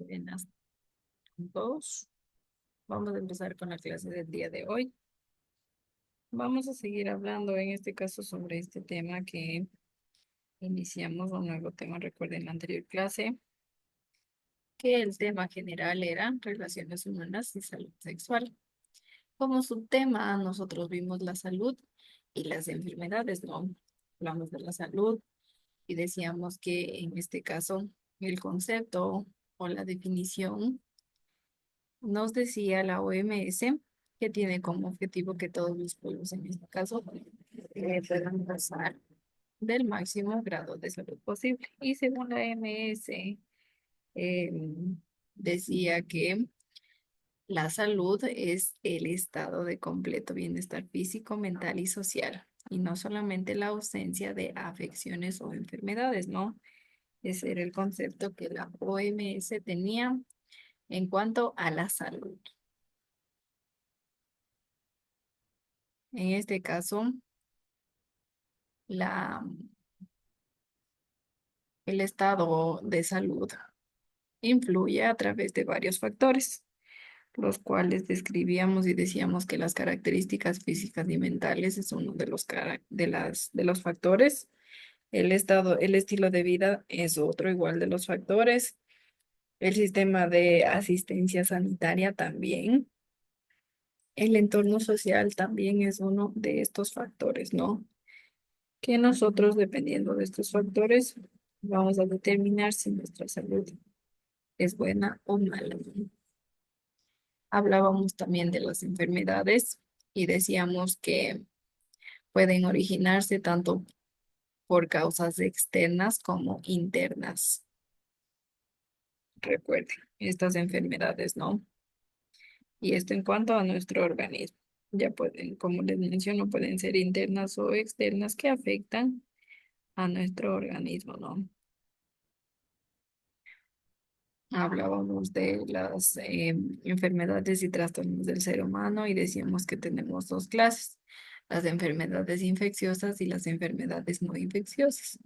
Buenas a todos. Vamos a empezar con la clase del día de hoy. Vamos a seguir hablando en este caso sobre este tema que iniciamos un nuevo tema. Recuerden la anterior clase que el tema general era relaciones humanas y salud sexual. Como subtema nosotros vimos la salud y las enfermedades, ¿no? Hablamos de la salud y decíamos que en este caso el concepto o la definición nos decía la OMS que tiene como objetivo que todos los pueblos, en este caso, puedan gozar del máximo grado de salud posible. Y según la OMS, eh, decía que la salud es el estado de completo bienestar físico, mental y social, y no solamente la ausencia de afecciones o enfermedades, ¿no? Ese era el concepto que la OMS tenía en cuanto a la salud. En este caso, la, el estado de salud influye a través de varios factores, los cuales describíamos y decíamos que las características físicas y mentales es uno de de los factores. El estilo de vida es otro igual de los factores. El sistema de asistencia sanitaria también. El entorno social también es uno de estos factores, ¿no? Que nosotros, dependiendo de estos factores, vamos a determinar si nuestra salud es buena o mala. Hablábamos también de las enfermedades y decíamos que pueden originarse tanto por causas externas como internas. Recuerden, estas enfermedades, ¿no? Y esto en cuanto a nuestro organismo. Ya pueden, como les menciono, pueden ser internas o externas que afectan a nuestro organismo, ¿no? Hablábamos de las enfermedades y trastornos del ser humano y decíamos que tenemos dos clases, las enfermedades infecciosas y las enfermedades no infecciosas.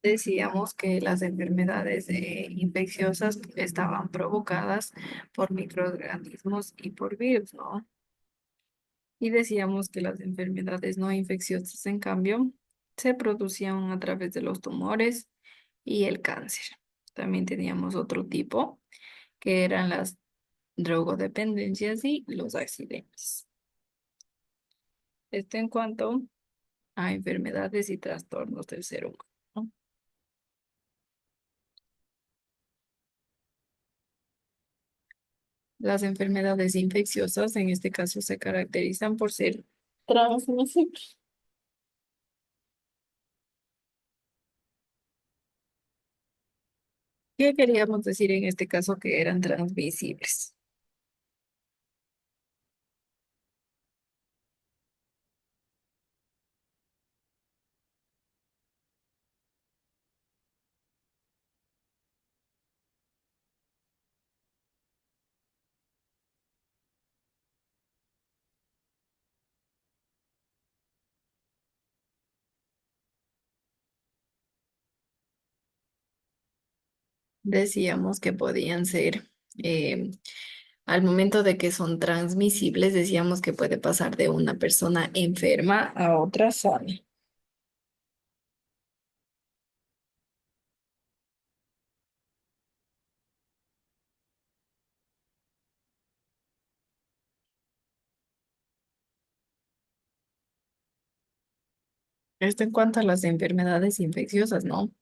Decíamos que las enfermedades infecciosas estaban provocadas por microorganismos y por virus, ¿no? Y decíamos que las enfermedades no infecciosas, en cambio, se producían a través de los tumores y el cáncer. También teníamos otro tipo, que eran las drogodependencias y los accidentes. Esto en cuanto a enfermedades y trastornos del ser humano, ¿no? Las enfermedades infecciosas, en este caso, se caracterizan por ser transmisibles. ¿Qué queríamos decir en este caso que eran transmisibles? Decíamos que podían ser, eh, al momento de que son transmisibles, decíamos que puede pasar de una persona enferma a otra sana. Esto en cuanto a las enfermedades infecciosas, ¿no?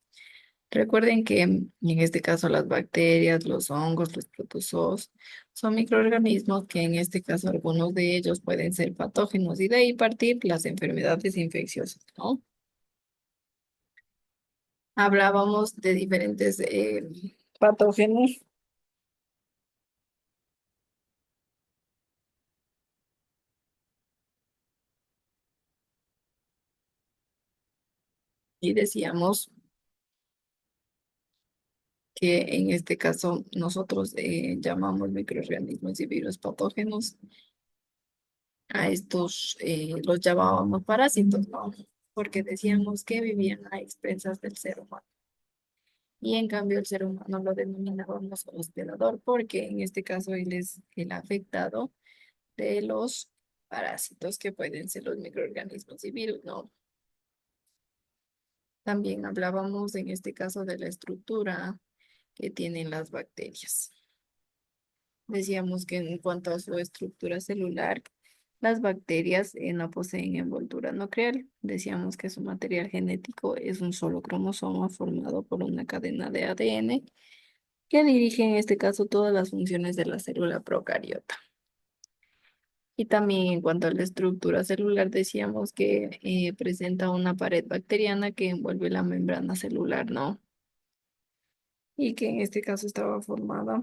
Recuerden que en este caso las bacterias, los hongos, los protozoos son microorganismos que en este caso algunos de ellos pueden ser patógenos y de ahí partir las enfermedades infecciosas, ¿no? Hablábamos de diferentes patógenos y decíamos que en este caso nosotros llamamos microorganismos y virus patógenos a estos, los llamábamos parásitos, ¿no? Porque decíamos que vivían a expensas del ser humano. Y en cambio el ser humano lo denominábamos hospedador, porque en este caso él es el afectado de los parásitos que pueden ser los microorganismos y virus, ¿no? También hablábamos en este caso de la estructura que tienen las bacterias. Decíamos que en cuanto a su estructura celular, las bacterias no poseen envoltura nuclear. Decíamos que su material genético es un solo cromosoma formado por una cadena de ADN que dirige en este caso todas las funciones de la célula procariota. Y también en cuanto a la estructura celular, decíamos que presenta una pared bacteriana que envuelve la membrana celular, ¿no? Y que en este caso estaba formada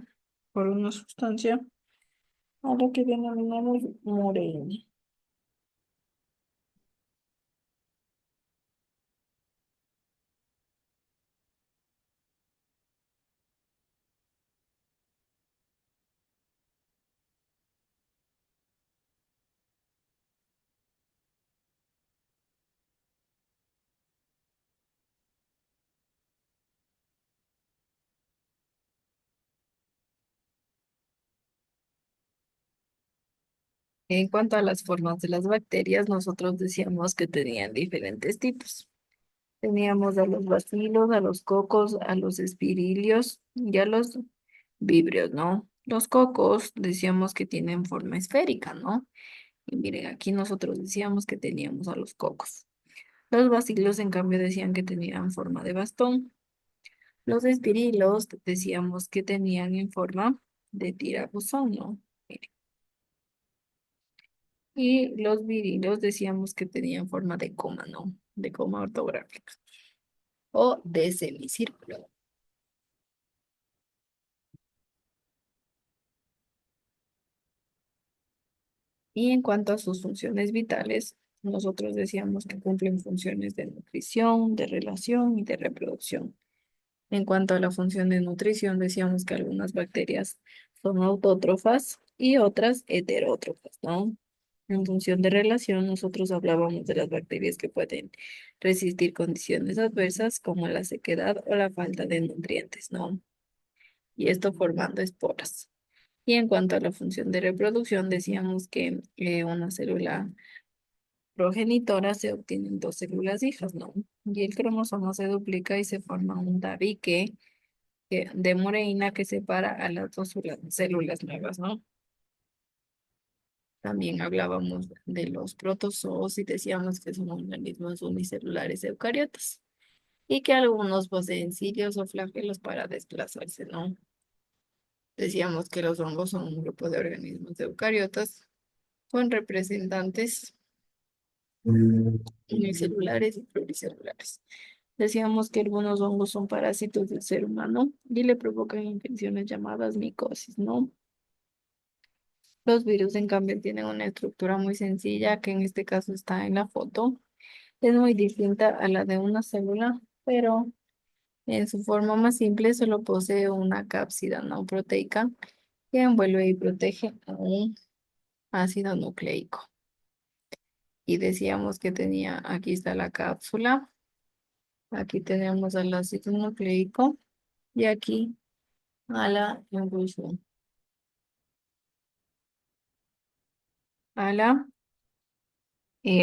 por una sustancia a la que denominamos morena. En cuanto a las formas de las bacterias, nosotros decíamos que tenían diferentes tipos. Teníamos a los bacilos, a los cocos, a los espirilios y a los vibrios, ¿no? Los cocos decíamos que tienen forma esférica, ¿no? Y miren, aquí nosotros decíamos que teníamos a los cocos. Los bacilos, en cambio, decían que tenían forma de bastón. Los espirilos decíamos que tenían en forma de tirabuzón, ¿no? Miren. Y los virilos decíamos que tenían forma de coma, ¿no? De coma ortográfica o de semicírculo. Y en cuanto a sus funciones vitales, nosotros decíamos que cumplen funciones de nutrición, de relación y de reproducción. En cuanto a la función de nutrición, decíamos que algunas bacterias son autótrofas y otras heterótrofas, ¿no? En función de relación, nosotros hablábamos de las bacterias que pueden resistir condiciones adversas como la sequedad o la falta de nutrientes, ¿no? Y esto formando esporas. Y en cuanto a la función de reproducción, decíamos que una célula progenitora se obtienen dos células hijas, ¿no? Y el cromosoma se duplica y se forma un tabique de Moreina que separa a las dos células nuevas, ¿no? También hablábamos de los protozoos y decíamos que son organismos unicelulares eucariotas y que algunos poseen cilios o flagelos para desplazarse, ¿no? Decíamos que los hongos son un grupo de organismos eucariotas con representantes unicelulares y pluricelulares. Decíamos que algunos hongos son parásitos del ser humano y le provocan infecciones llamadas micosis, ¿no? Los virus, en cambio, tienen una estructura muy sencilla, que en este caso está en la foto. Es muy distinta a la de una célula, pero en su forma más simple solo posee una cápsida no proteica que envuelve y protege a un ácido nucleico. Y decíamos que tenía, aquí está la cápsula, aquí tenemos al ácido nucleico y aquí a la emulsión, a la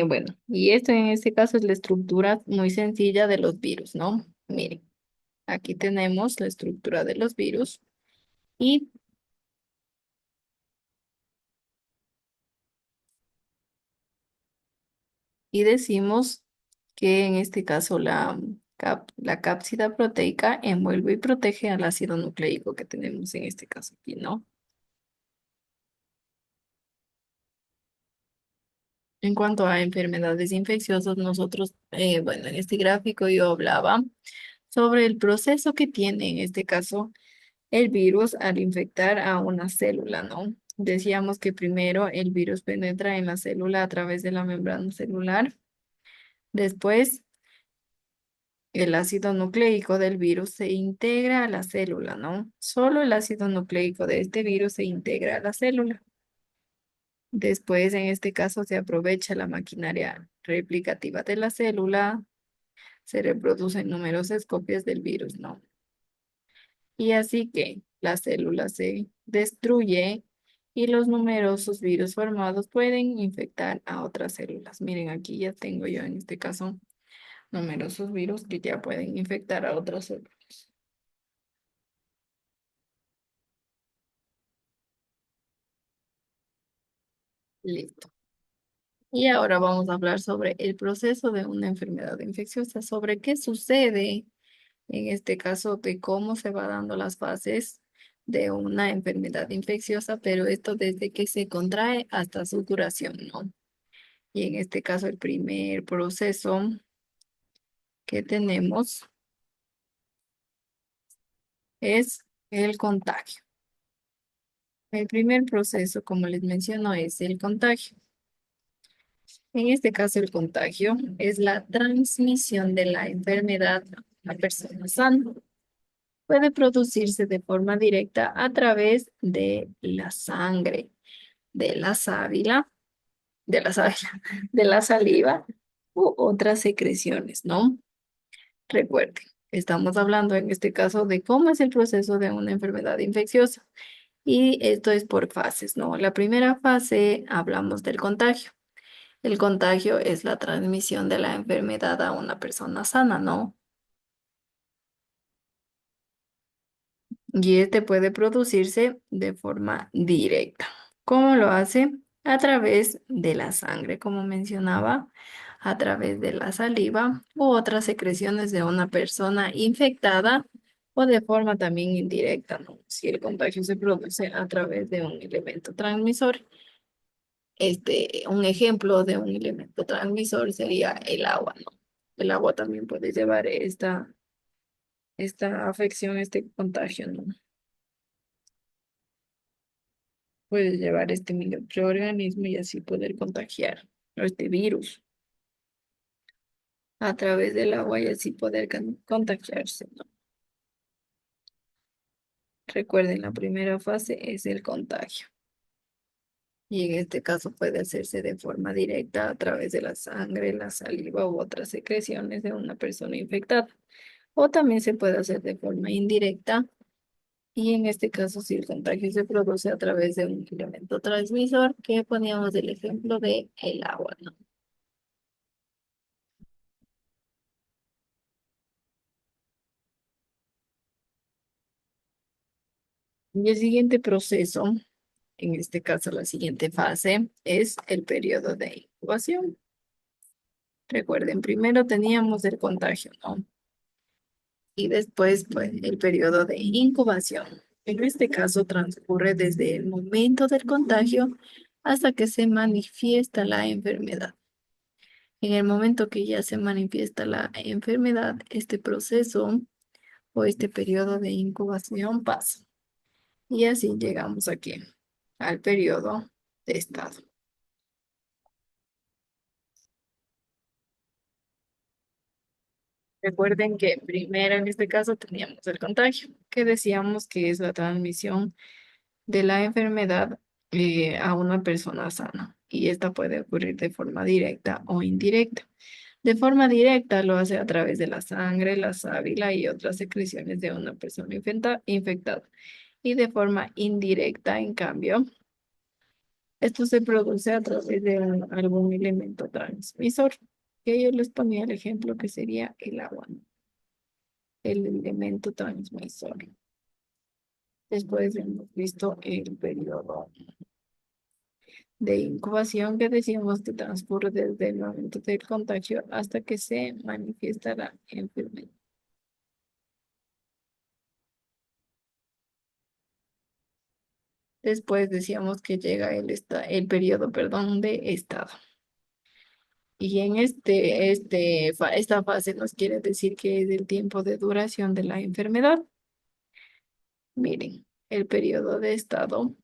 bueno, y esto en este caso es la estructura muy sencilla de los virus, ¿no? Miren, aquí tenemos la estructura de los virus y, y decimos que en este caso la cápsida proteica envuelve y protege al ácido nucleico que tenemos en este caso aquí, ¿no? En cuanto a enfermedades infecciosas, nosotros, bueno, en este gráfico yo hablaba sobre el proceso que tiene en este caso el virus al infectar a una célula, ¿no? Decíamos que primero el virus penetra en la célula a través de la membrana celular. Después, el ácido nucleico del virus se integra a la célula, ¿no? Solo el ácido nucleico de este virus se integra a la célula. Después, en este caso, se aprovecha la maquinaria replicativa de la célula, se reproducen numerosas copias del virus, ¿no? Y así que la célula se destruye y los numerosos virus formados pueden infectar a otras células. Miren, aquí ya tengo yo en este caso numerosos virus que ya pueden infectar a otras células. Listo. Y ahora vamos a hablar sobre el proceso de una enfermedad infecciosa, sobre qué sucede en este caso de cómo se va dando las fases de una enfermedad infecciosa, pero esto desde que se contrae hasta su curación, ¿no? Y en este caso el primer proceso que tenemos es el contagio. El primer proceso, como les menciono, es el contagio. En este caso, el contagio es la transmisión de la enfermedad a la persona sana. Puede producirse de forma directa a través de la sangre, de la sábila, de la sábila, de la saliva u otras secreciones, ¿no? Recuerden, estamos hablando en este caso de cómo es el proceso de una enfermedad infecciosa y esto es por fases, ¿no? La primera fase hablamos del contagio. El contagio es la transmisión de la enfermedad a una persona sana, ¿no? Y este puede producirse de forma directa. ¿Cómo lo hace? A través de la sangre, como mencionaba, a través de la saliva u otras secreciones de una persona infectada o de forma también indirecta, ¿no? Si el contagio se produce a través de un elemento transmisor. Un ejemplo de un elemento transmisor sería el agua, ¿no? El agua también puede llevar esta afección, este contagio, ¿no? Puede llevar este microorganismo y así poder contagiar este virus a través del agua y así poder contagiarse, ¿no? Recuerden, la primera fase es el contagio y en este caso puede hacerse de forma directa a través de la sangre, la saliva u otras secreciones de una persona infectada. O también se puede hacer de forma indirecta y en este caso si el contagio se produce a través de un elemento transmisor que poníamos el ejemplo de el agua, ¿no? Y el siguiente proceso, en este caso la siguiente fase, es el periodo de incubación. Recuerden, primero teníamos el contagio, ¿no? Y después, pues, el periodo de incubación. En este caso transcurre desde el momento del contagio hasta que se manifiesta la enfermedad. En el momento que ya se manifiesta la enfermedad, este proceso o este periodo de incubación pasa. Y así llegamos aquí, al periodo de estado. Recuerden que primero en este caso teníamos el contagio, que decíamos que es la transmisión de la enfermedad a una persona sana. Y esta puede ocurrir de forma directa o indirecta. De forma directa lo hace a través de la sangre, la sábila y otras secreciones de una persona infectada. Y de forma indirecta, en cambio, esto se produce a través de algún elemento transmisor. Que yo les ponía el ejemplo que sería el agua, ¿no? El elemento transmisor. Después hemos visto el periodo de incubación que decíamos que transcurre desde el momento del contagio hasta que se manifiesta la enfermedad. Después decíamos que llega el periodo, perdón, de estado. Y en esta fase nos quiere decir que es el tiempo de duración de la enfermedad. Miren, el periodo de estado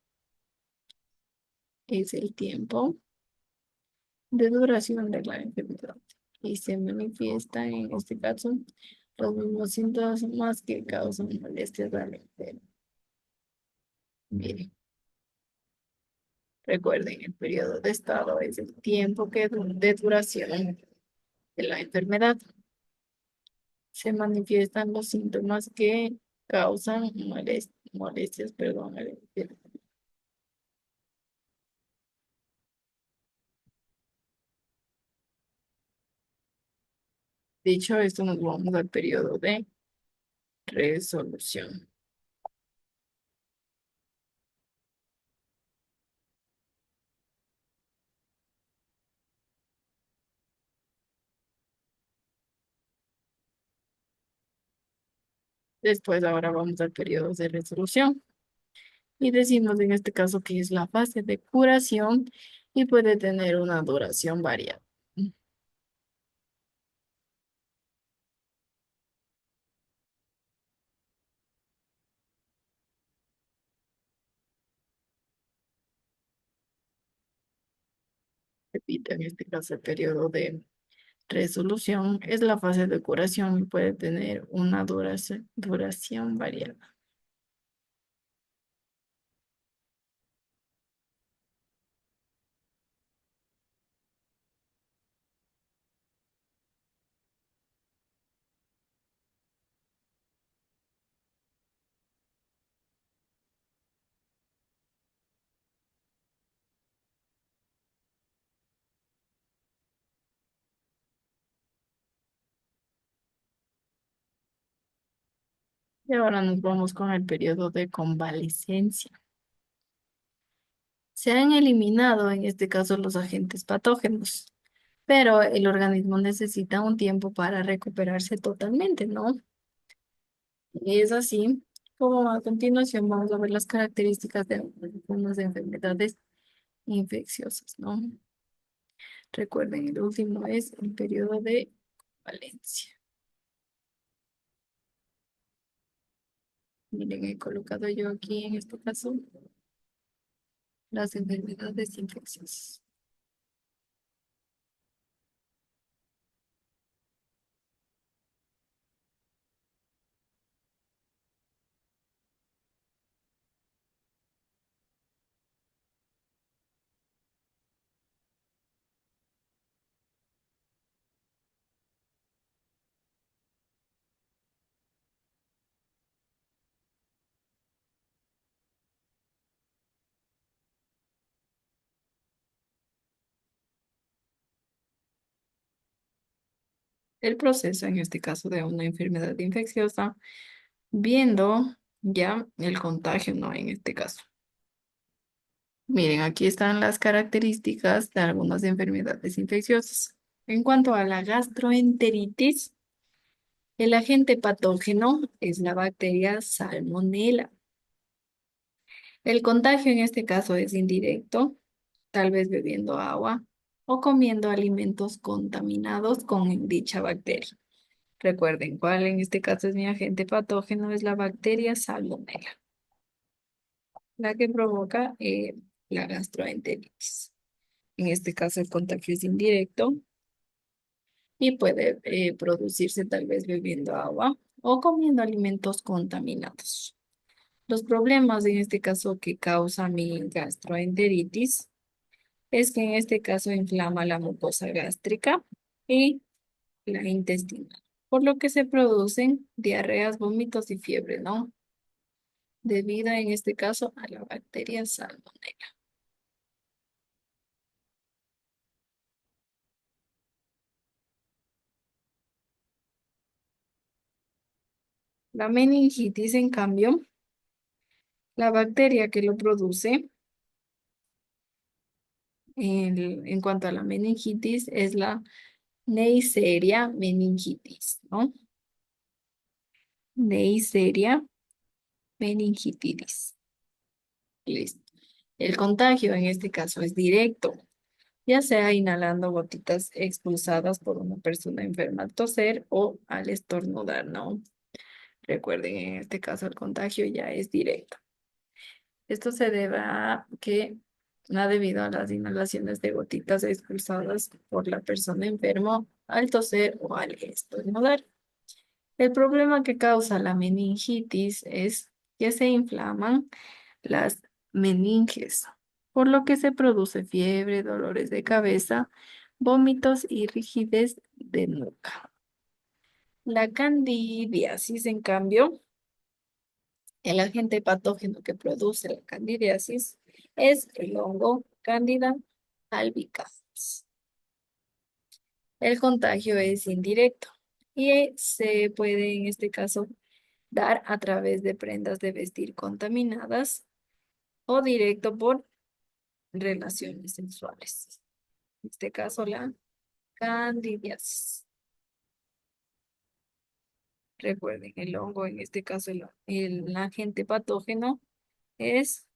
es el tiempo de duración de la enfermedad y se manifiesta en este caso los mismos síntomas que causan molestias al enfermo. Miren, Recuerden, el periodo de estado es el tiempo de duración de la enfermedad. Se manifiestan los síntomas que causan molestias, perdón, dicho esto, nos vamos al periodo de resolución. Después, ahora vamos al periodo de resolución. Y decimos en este caso que es la fase de curación y puede tener una duración variable. Repito, en este caso el periodo de resolución es la fase de curación y puede tener una duración variable. Y ahora nos vamos con el periodo de convalecencia. Se han eliminado en este caso los agentes patógenos, pero el organismo necesita un tiempo para recuperarse totalmente, ¿no? Y es así como a continuación vamos a ver las características de algunas enfermedades infecciosas, ¿no? Recuerden, el último es el periodo de valencia. Miren, he colocado yo aquí en este caso las enfermedades infecciosas. El proceso, en este caso de una enfermedad infecciosa, viendo ya el contagio, ¿no? En este caso. Miren, aquí están las características de algunas enfermedades infecciosas. En cuanto a la gastroenteritis, el agente patógeno es la bacteria Salmonella. El contagio en este caso es indirecto, tal vez bebiendo agua o comiendo alimentos contaminados con dicha bacteria. Recuerden, ¿cuál en este caso es mi agente patógeno? Es la bacteria Salmonella, la que provoca la gastroenteritis. En este caso el contagio es indirecto y puede producirse tal vez bebiendo agua o comiendo alimentos contaminados. Los problemas en este caso que causa mi gastroenteritis es que en este caso inflama la mucosa gástrica y la intestinal, por lo que se producen diarreas, vómitos y fiebre, ¿no? Debido en este caso a la bacteria Salmonella. La meningitis, en cambio, la bacteria que lo produce, en cuanto a la meningitis, es la Neisseria meningitis, ¿no? Neisseria meningitis. Listo. El contagio en este caso es directo, ya sea inhalando gotitas expulsadas por una persona enferma al toser o al estornudar, ¿no? Recuerden, en este caso el contagio ya es directo. Esto se debe a que ha debido a las inhalaciones de gotitas expulsadas por la persona enferma al toser o al estornudar. El problema que causa la meningitis es que se inflaman las meninges. por lo que se produce fiebre, dolores de cabeza, vómitos y rigidez de nuca. La candidiasis, en cambio, el agente patógeno que produce la candidiasis es el hongo Candida albicans. El contagio es indirecto y se puede en este caso dar a través de prendas de vestir contaminadas o directo por relaciones sexuales. En este caso, la candidiasis. Recuerden, el hongo, en este caso, el agente patógeno es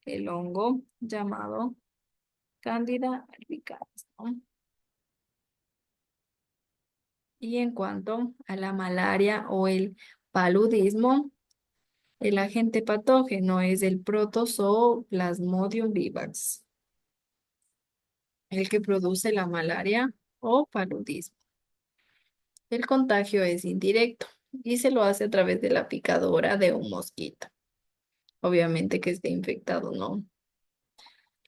el hongo llamado Candida albicans, ¿no? Y en cuanto a la malaria o el paludismo, el agente patógeno es el protozoo Plasmodium vivax, el que produce la malaria o paludismo. El contagio es indirecto y se lo hace a través de la picadura de un mosquito. Obviamente que esté infectado, ¿no?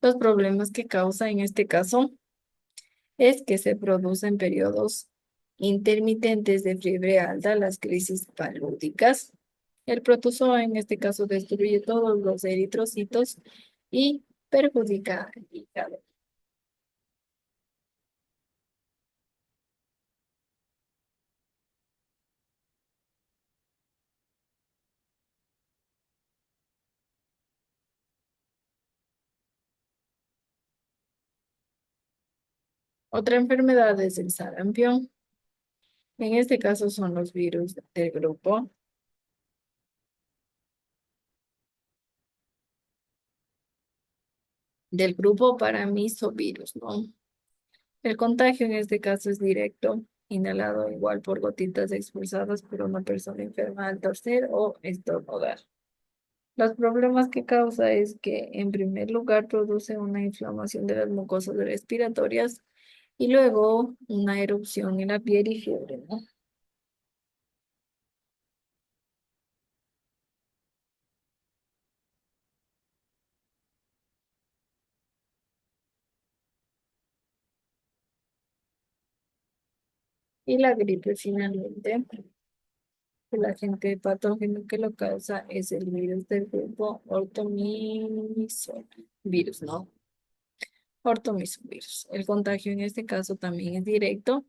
Los problemas que causa en este caso es que se producen periodos intermitentes de fiebre alta, las crisis palúdicas. El protozoo en este caso destruye todos los eritrocitos y perjudica el hígado. Otra enfermedad es el sarampión. En este caso son los virus del grupo Paramisovirus, ¿no? El contagio en este caso es directo, inhalado igual por gotitas expulsadas por una persona enferma al toser o estornudar. Los problemas que causa es que, en primer lugar, produce una inflamación de las mucosas respiratorias y luego una erupción en la piel y fiebre, ¿no? Y la gripe finalmente, el agente patógeno que lo causa es el virus del grupo ortomizovirus, ¿no? Ortomizovirus. El contagio en este caso también es directo,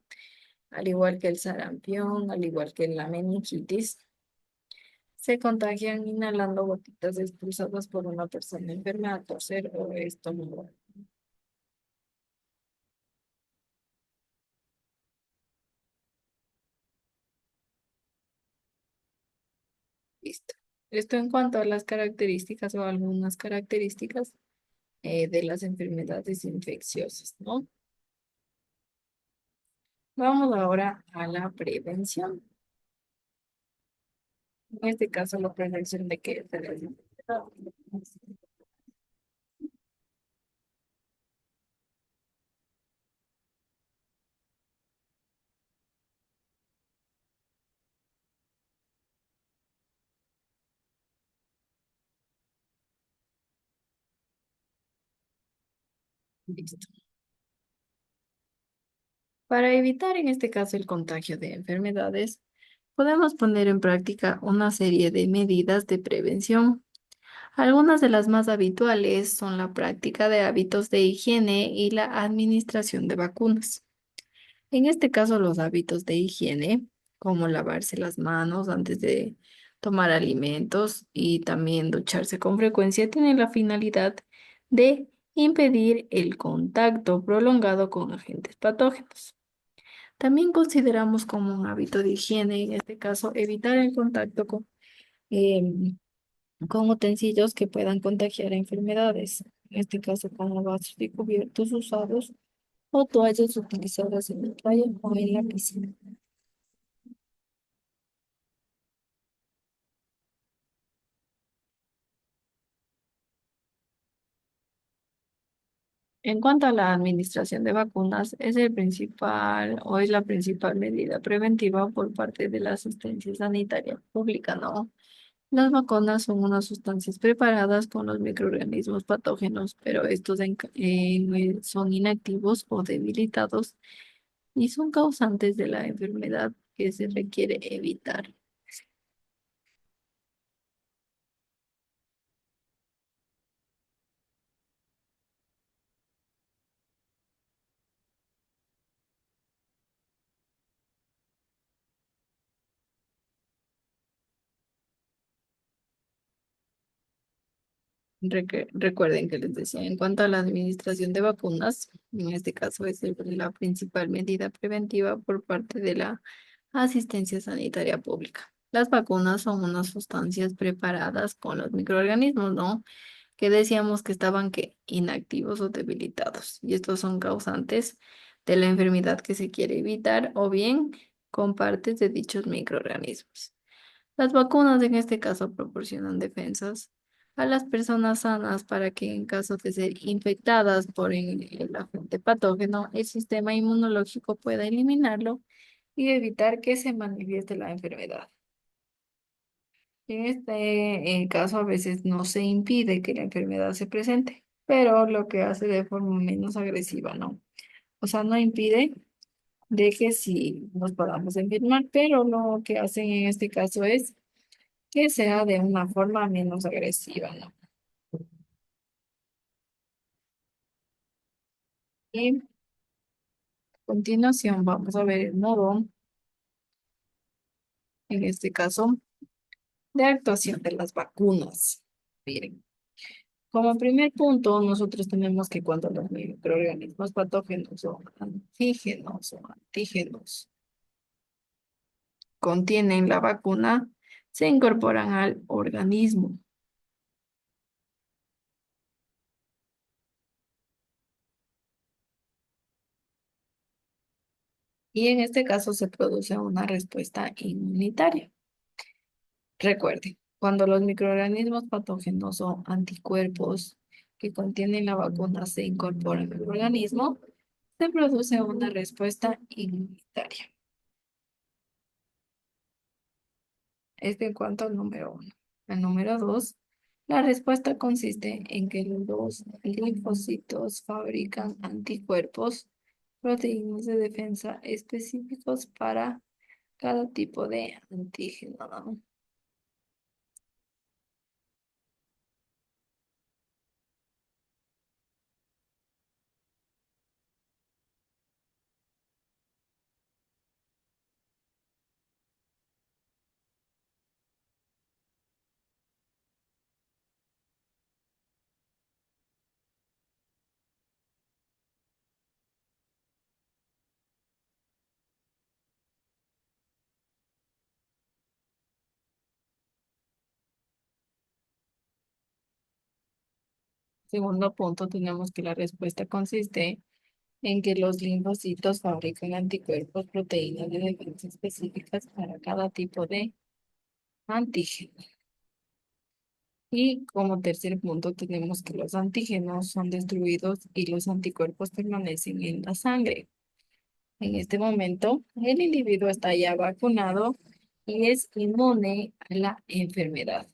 al igual que el sarampión, al igual que la meningitis. Se contagian inhalando gotitas expulsadas por una persona enferma al toser o estornudar. Listo. Esto en cuanto a las características o algunas características de las enfermedades infecciosas, ¿no? Vamos ahora a la prevención. En este caso, la prevención de qué de las enfermedades. Listo. Para evitar en este caso el contagio de enfermedades, podemos poner en práctica una serie de medidas de prevención. Algunas de las más habituales son la práctica de hábitos de higiene y la administración de vacunas. En este caso, los hábitos de higiene, como lavarse las manos antes de tomar alimentos y también ducharse con frecuencia, tienen la finalidad de impedir el contacto prolongado con agentes patógenos. También consideramos como un hábito de higiene, en este caso, evitar el contacto em, con utensilios que puedan contagiar enfermedades, en este caso como vasos y cubiertos usados o toallas utilizadas en la playa o en la piscina. En cuanto a la administración de vacunas, es el principal o es la principal medida preventiva por parte de la asistencia sanitaria pública, ¿no? Las vacunas son unas sustancias preparadas con los microorganismos patógenos, pero estos son inactivos o debilitados y son causantes de la enfermedad que se requiere evitar. Recuerden que les decía, en cuanto a la administración de vacunas, en este caso es la principal medida preventiva por parte de la asistencia sanitaria pública. Las vacunas son unas sustancias preparadas con los microorganismos, ¿no? Que decíamos que estaban que inactivos o debilitados. Y estos son causantes de la enfermedad que se quiere evitar o bien con partes de dichos microorganismos. Las vacunas en este caso proporcionan defensas a las personas sanas para que en caso de ser infectadas por el agente patógeno, el sistema inmunológico pueda eliminarlo y evitar que se manifieste la enfermedad. En este caso a veces no se impide que la enfermedad se presente, pero lo que hace de forma menos agresiva, ¿no? O sea, no impide de que sí nos podamos enfermar, pero lo que hacen en este caso es que sea de una forma menos agresiva, ¿no? Y a continuación vamos a ver el modo, en este caso, de actuación de las vacunas. Miren, como primer punto, nosotros tenemos que cuando los microorganismos patógenos o antígenos contienen la vacuna, se incorporan al organismo. Y en este caso se produce una respuesta inmunitaria. Recuerden, cuando los microorganismos patógenos o anticuerpos que contienen la vacuna se incorporan al organismo, se produce una respuesta inmunitaria. Esto en cuanto al número uno. El número dos, la respuesta consiste en que los linfocitos fabrican anticuerpos, proteínas de defensa específicos para cada tipo de antígeno, ¿no? Segundo punto, tenemos que la respuesta consiste en que los linfocitos fabrican anticuerpos, proteínas de defensa específicas para cada tipo de antígeno. Y como tercer punto, tenemos que los antígenos son destruidos y los anticuerpos permanecen en la sangre. En este momento, el individuo está ya vacunado y es inmune a la enfermedad.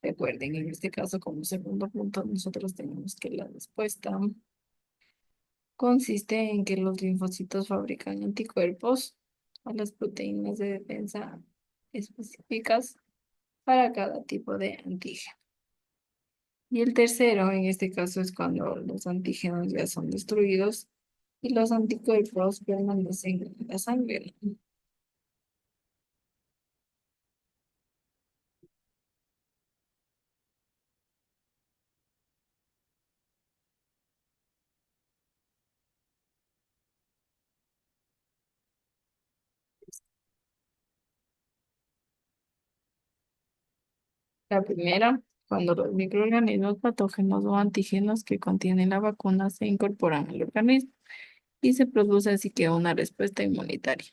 Recuerden, en este caso, como segundo punto, nosotros tenemos que la respuesta consiste en que los linfocitos fabrican anticuerpos a las proteínas de defensa específicas para cada tipo de antígeno. Y el tercero, en este caso, es cuando los antígenos ya son destruidos y los anticuerpos permanecen en la sangre. La primera, cuando los microorganismos patógenos o antígenos que contienen la vacuna se incorporan al organismo y se produce así que una respuesta inmunitaria.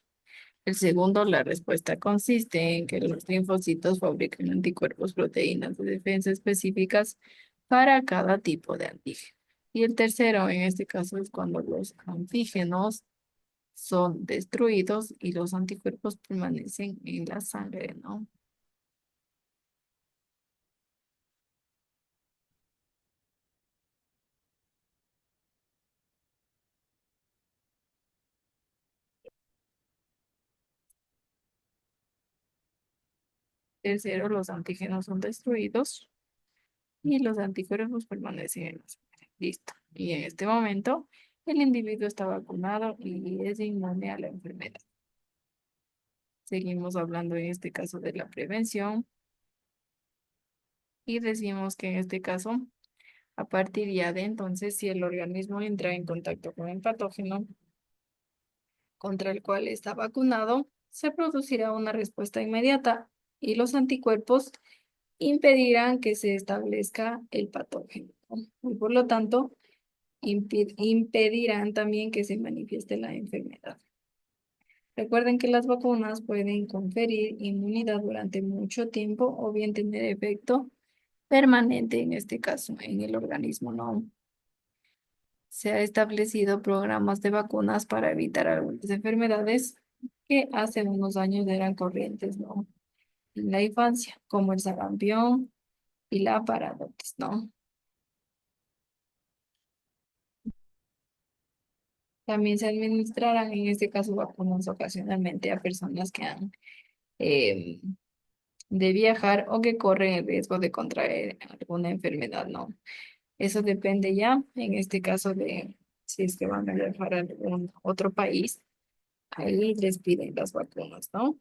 El segundo, la respuesta consiste en que los linfocitos fabrican anticuerpos, proteínas de defensa específicas para cada tipo de antígeno. Y el tercero, en este caso, es cuando los antígenos son destruidos y los anticuerpos permanecen en la sangre, ¿no? tercero, los antígenos son destruidos y los anticuerpos permanecen en la sangre. Listo. Y en este momento, el individuo está vacunado y es inmune a la enfermedad. Seguimos hablando en este caso de la prevención y decimos que en este caso, a partir ya de entonces, si el organismo entra en contacto con el patógeno contra el cual está vacunado, se producirá una respuesta inmediata y los anticuerpos impedirán que se establezca el patógeno, ¿no? Y por lo tanto, impedirán también que se manifieste la enfermedad. Recuerden que las vacunas pueden conferir inmunidad durante mucho tiempo o bien tener efecto permanente, en este caso, en el organismo, ¿no? Se ha establecido programas de vacunas para evitar algunas enfermedades que hace unos años eran corrientes, ¿no? En la infancia, como el sarampión y la parálisis, ¿no? También se administrarán, en este caso, vacunas ocasionalmente a personas que han eh, de viajar o que corren el riesgo de contraer alguna enfermedad, ¿no? Eso depende ya, en este caso, de si es que van a viajar a algún otro país, ahí les piden las vacunas, ¿no?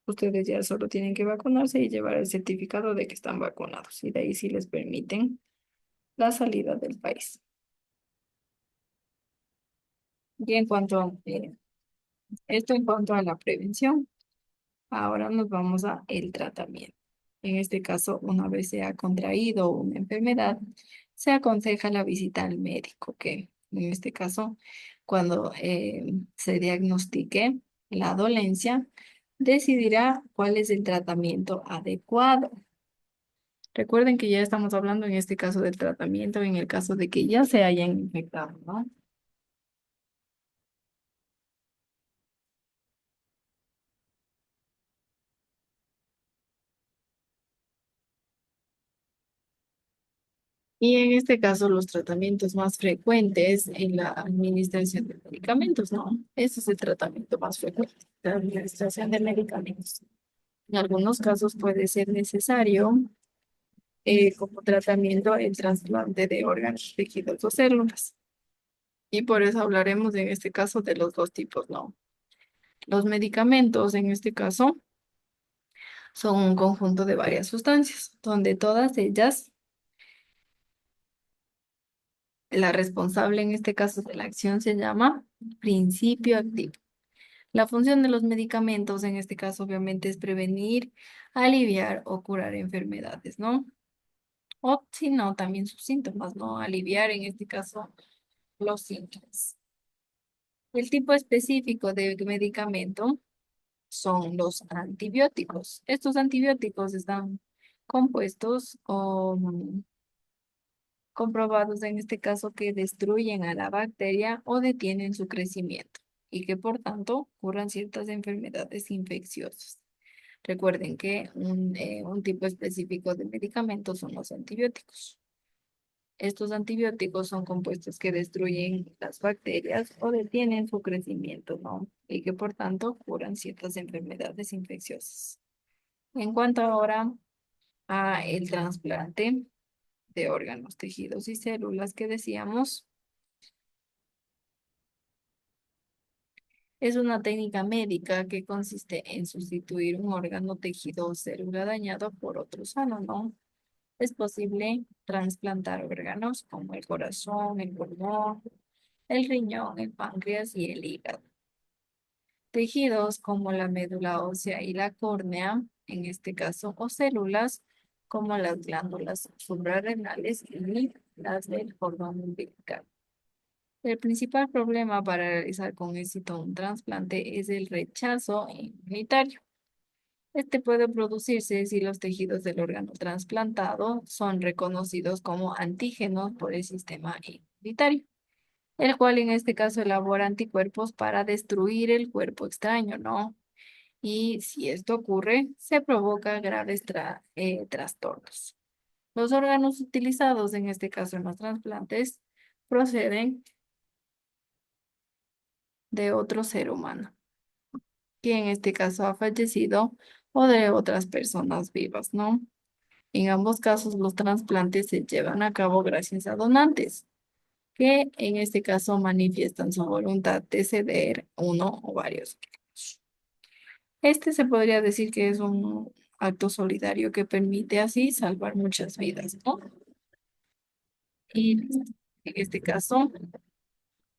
Ustedes ya solo tienen que vacunarse y llevar el certificado de que están vacunados y de ahí sí les permiten la salida del país. Y en cuanto a esto en cuanto a la prevención, ahora nos vamos a el tratamiento. En este caso, una vez se ha contraído una enfermedad, se aconseja la visita al médico, que en este caso, cuando se diagnostique la dolencia, decidirá cuál es el tratamiento adecuado. Recuerden que ya estamos hablando en este caso del tratamiento, en el caso de que ya se hayan infectado, ¿no? Y en este caso, los tratamientos más frecuentes en la administración de medicamentos, ¿no? Ese es el tratamiento más frecuente, la administración de medicamentos. En algunos casos puede ser necesario, como tratamiento, el trasplante de órganos, tejidos o células. Y por eso hablaremos en este caso de los dos tipos, ¿no? Los medicamentos, en este caso, son un conjunto de varias sustancias, donde todas ellas, la responsable en este caso de la acción se llama principio activo. La función de los medicamentos en este caso obviamente es prevenir, aliviar o curar enfermedades, ¿no? O si no, también sus síntomas, ¿no? Aliviar en este caso los síntomas. El tipo específico de medicamento son los antibióticos. Estos antibióticos están compuestos o comprobados en este caso que destruyen a la bacteria o detienen su crecimiento y que por tanto curan ciertas enfermedades infecciosas. Recuerden que un tipo específico de medicamentos son los antibióticos. Estos antibióticos son compuestos que destruyen las bacterias o detienen su crecimiento, ¿no? Y que por tanto curan ciertas enfermedades infecciosas. En cuanto ahora a el trasplante de órganos, tejidos y células que decíamos, es una técnica médica que consiste en sustituir un órgano, tejido o célula dañado por otro sano, ¿no? Es posible trasplantar órganos como el corazón, el pulmón, el riñón, el páncreas y el hígado. Tejidos como la médula ósea y la córnea, en este caso, o células como las glándulas suprarrenales y las del cordón umbilical. El principal problema para realizar con éxito un trasplante es el rechazo inmunitario. Este puede producirse si los tejidos del órgano trasplantado son reconocidos como antígenos por el sistema inmunitario, el cual en este caso elabora anticuerpos para destruir el cuerpo extraño, ¿no? Y si esto ocurre, se provoca graves trastornos. Los órganos utilizados, en este caso en los trasplantes, proceden de otro ser humano, que en este caso ha fallecido o de otras personas vivas, ¿no? En ambos casos, los trasplantes se llevan a cabo gracias a donantes, que en este caso manifiestan su voluntad de ceder uno o varios órganos. Este se podría decir que es un acto solidario que permite así salvar muchas vidas, ¿no? Y listo. En este caso,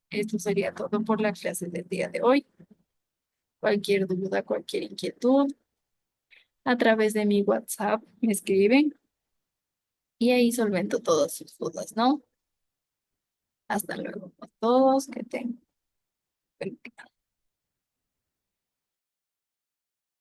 esto sería todo por la clase del día de hoy. Cualquier duda, cualquier inquietud, a través de mi WhatsApp me escriben y ahí solvento todas sus dudas, ¿no? Hasta luego a todos, que tengan buen día.